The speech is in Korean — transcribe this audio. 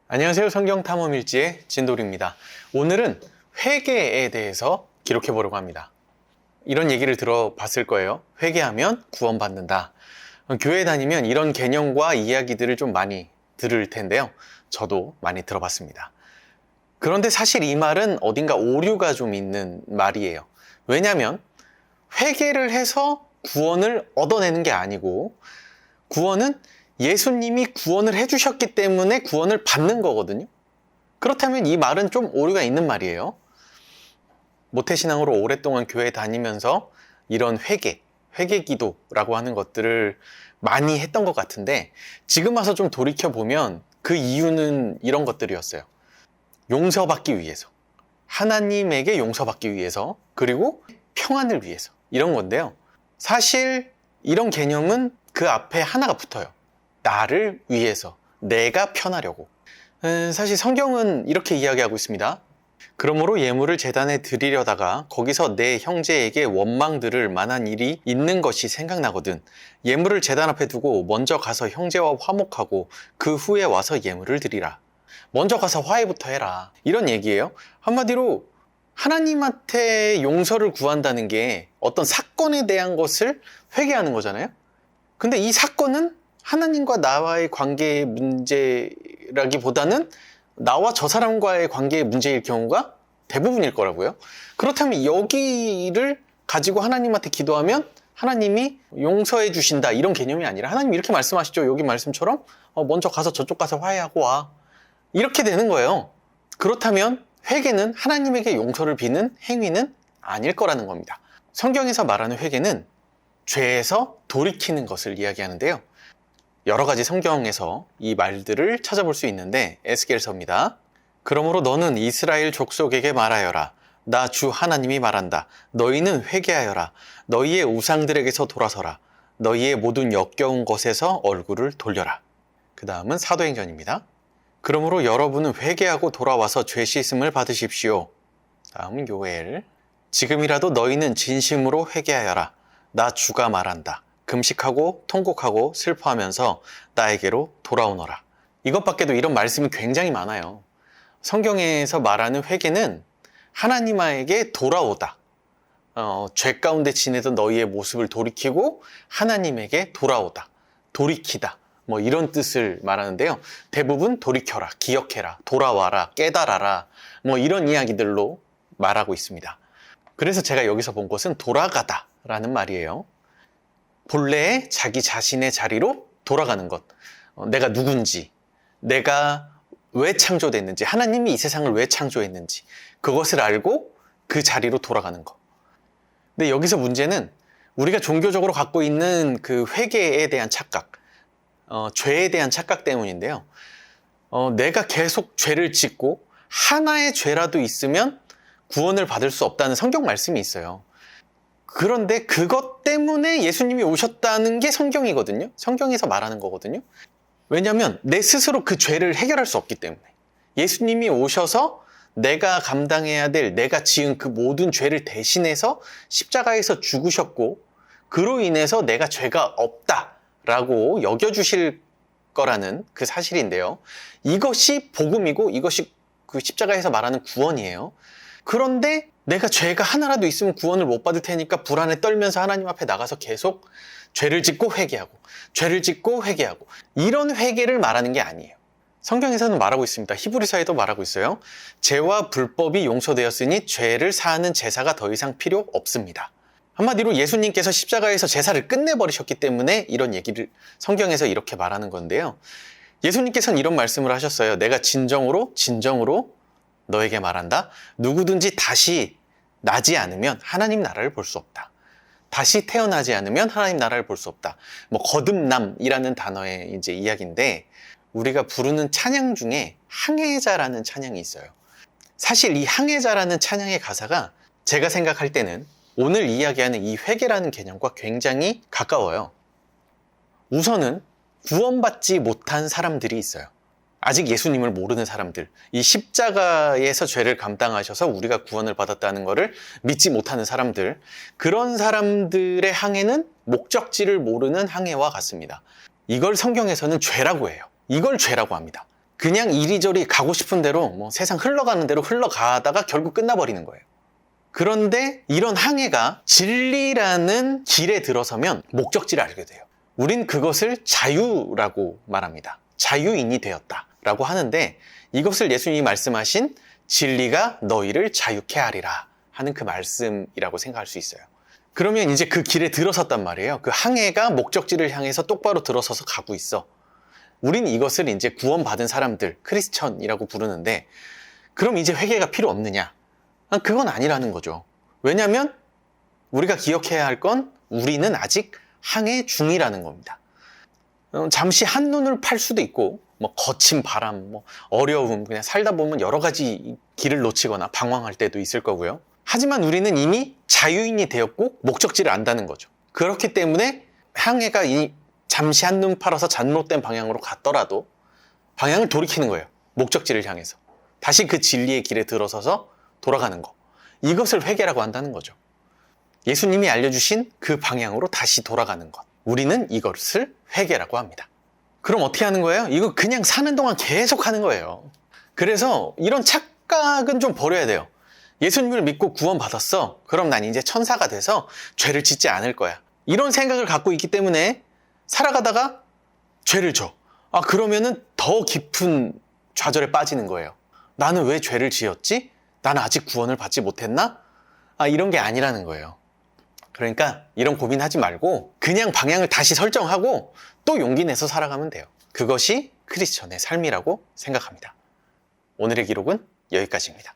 안녕하세요. 성경탐험일지의 진돌입니다. 오늘은 회개에 대해서 기록해 보려고 합니다. 이런 얘기를 들어봤을 거예요. 회개하면 구원받는다. 교회 다니면 이런 개념과 이야기들을 좀 많이 들을 텐데요. 저도 많이 들어봤습니다. 그런데 사실 이 말은 어딘가 오류가 좀 있는 말이에요. 왜냐하면 회개를 해서 구원을 얻어내는 게 아니고 구원은 예수님이 구원을 해주셨기 때문에 구원을 받는 거거든요. 그렇다면 이 말은 좀 오류가 있는 말이에요. 모태신앙으로 오랫동안 교회 다니면서 이런 회개 기도라고 하는 것들을 많이 했던 것 같은데 지금 와서 좀 돌이켜보면 그 이유는 이런 것들이었어요. 용서받기 위해서, 하나님에게 용서받기 위해서, 그리고 평안을 위해서, 이런 건데요. 사실 이런 개념은 그 앞에 하나가 붙어요. 나를 위해서, 내가 편하려고. 사실 성경은 이렇게 이야기하고 있습니다. 그러므로 예물을 제단에 드리려다가 거기서 내 형제에게 원망 들을 만한 일이 있는 것이 생각나거든. 예물을 제단 앞에 두고 먼저 가서 형제와 화목하고 그 후에 와서 예물을 드리라. 먼저 가서 화해부터 해라. 이런 얘기예요. 한마디로 하나님한테 용서를 구한다는 게 어떤 사건에 대한 것을 회개하는 거잖아요. 근데 이 사건은 하나님과 나와의 관계의 문제라기보다는 나와 저 사람과의 관계의 문제일 경우가 대부분일 거라고요. 그렇다면 여기를 가지고 하나님한테 기도하면 하나님이 용서해 주신다 이런 개념이 아니라 하나님 이렇게 말씀하시죠. 여기 말씀처럼 먼저 가서 저쪽 가서 화해하고 와. 이렇게 되는 거예요. 그렇다면 회개는 하나님에게 용서를 비는 행위는 아닐 거라는 겁니다. 성경에서 말하는 회개는 죄에서 돌이키는 것을 이야기하는데요. 여러 가지 성경에서 이 말들을 찾아볼 수 있는데 에스겔서입니다. 그러므로 너는 이스라엘 족속에게 말하여라. 나 주 하나님이 말한다. 너희는 회개하여라. 너희의 우상들에게서 돌아서라. 너희의 모든 역겨운 것에서 얼굴을 돌려라. 그 다음은 사도행전입니다. 그러므로 여러분은 회개하고 돌아와서 죄 씻음을 받으십시오. 다음은 요엘. 지금이라도 너희는 진심으로 회개하여라. 나 주가 말한다. 금식하고 통곡하고 슬퍼하면서 나에게로 돌아오너라. 이것밖에도 이런 말씀이 굉장히 많아요. 성경에서 말하는 회개는 하나님에게 돌아오다. 죄 가운데 지내던 너희의 모습을 돌이키고 하나님에게 돌아오다. 돌이키다. 뭐 이런 뜻을 말하는데요. 대부분 돌이켜라, 기억해라, 돌아와라, 깨달아라. 뭐 이런 이야기들로 말하고 있습니다. 그래서 제가 여기서 본 것은 돌아가다 라는 말이에요. 본래의 자기 자신의 자리로 돌아가는 것. 내가 누군지, 내가 왜 창조됐는지, 하나님이 이 세상을 왜 창조했는지 그것을 알고 그 자리로 돌아가는 것. 근데 여기서 문제는 우리가 종교적으로 갖고 있는 그 회개에 대한 착각, 죄에 대한 착각 때문인데요. 내가 계속 죄를 짓고 하나의 죄라도 있으면 구원을 받을 수 없다는 성경 말씀이 있어요. 그런데 그것 때문에 예수님이 오셨다는 게 성경이거든요. 성경에서 말하는 거거든요. 왜냐하면 내 스스로 그 죄를 해결할 수 없기 때문에. 예수님이 오셔서 내가 감당해야 될 내가 지은 그 모든 죄를 대신해서 십자가에서 죽으셨고 그로 인해서 내가 죄가 없다라고 여겨주실 거라는 그 사실인데요. 이것이 복음이고 이것이 그 십자가에서 말하는 구원이에요. 그런데 내가 죄가 하나라도 있으면 구원을 못 받을 테니까 불안에 떨면서 하나님 앞에 나가서 계속 죄를 짓고 회개하고 죄를 짓고 회개하고 이런 회개를 말하는 게 아니에요. 성경에서는 말하고 있습니다. 히브리서에도 말하고 있어요. 죄와 불법이 용서되었으니 죄를 사하는 제사가 더 이상 필요 없습니다. 한마디로 예수님께서 십자가에서 제사를 끝내버리셨기 때문에 이런 얘기를 성경에서 이렇게 말하는 건데요. 예수님께서는 이런 말씀을 하셨어요. 내가 진정으로 너에게 말한다. 누구든지 다시 나지 않으면 하나님 나라를 볼 수 없다. 다시 태어나지 않으면 하나님 나라를 볼 수 없다. 뭐 거듭남이라는 단어의 이제 이야기인데 우리가 부르는 찬양 중에 항해자라는 찬양이 있어요. 사실 이 항해자라는 찬양의 가사가 제가 생각할 때는 오늘 이야기하는 이 회개라는 개념과 굉장히 가까워요. 우선은 구원받지 못한 사람들이 있어요. 아직 예수님을 모르는 사람들, 이 십자가에서 죄를 감당하셔서 우리가 구원을 받았다는 것을 믿지 못하는 사람들, 그런 사람들의 항해는 목적지를 모르는 항해와 같습니다. 이걸 성경에서는 죄라고 해요. 이걸 죄라고 합니다. 그냥 이리저리 가고 싶은 대로 뭐 세상 흘러가는 대로 흘러가다가 결국 끝나버리는 거예요. 그런데 이런 항해가 진리라는 길에 들어서면 목적지를 알게 돼요. 우린 그것을 자유라고 말합니다. 자유인이 되었다라고 하는데, 이것을 예수님이 말씀하신 진리가 너희를 자유케 하리라 하는 그 말씀이라고 생각할 수 있어요. 그러면 이제 그 길에 들어섰단 말이에요. 그 항해가 목적지를 향해서 똑바로 들어서서 가고 있어. 우린 이것을 이제 구원받은 사람들, 크리스천이라고 부르는데, 그럼 이제 회개가 필요 없느냐? 그건 아니라는 거죠. 왜냐하면 우리가 기억해야 할 건 우리는 아직 항해 중이라는 겁니다. 잠시 한눈을 팔 수도 있고, 뭐 거친 바람, 뭐 어려움, 그냥 살다 보면 여러 가지 길을 놓치거나 방황할 때도 있을 거고요. 하지만 우리는 이미 자유인이 되었고 목적지를 안다는 거죠. 그렇기 때문에 항해가 잠시 한눈 팔아서 잘못된 방향으로 갔더라도 방향을 돌이키는 거예요. 목적지를 향해서. 다시 그 진리의 길에 들어서서 돌아가는 거. 이것을 회개라고 한다는 거죠. 예수님이 알려주신 그 방향으로 다시 돌아가는 것. 우리는 이것을 회개라고 합니다. 그럼 어떻게 하는 거예요? 이거 그냥 사는 동안 계속 하는 거예요. 그래서 이런 착각은 좀 버려야 돼요. 예수님을 믿고 구원받았어. 그럼 난 이제 천사가 돼서 죄를 짓지 않을 거야. 이런 생각을 갖고 있기 때문에 살아가다가 죄를 져. 그러면은 더 깊은 좌절에 빠지는 거예요. 나는 왜 죄를 지었지? 나는 아직 구원을 받지 못했나? 이런 게 아니라는 거예요. 그러니까 이런 고민하지 말고 그냥 방향을 다시 설정하고 또 용기 내서 살아가면 돼요. 그것이 크리스천의 삶이라고 생각합니다. 오늘의 기록은 여기까지입니다.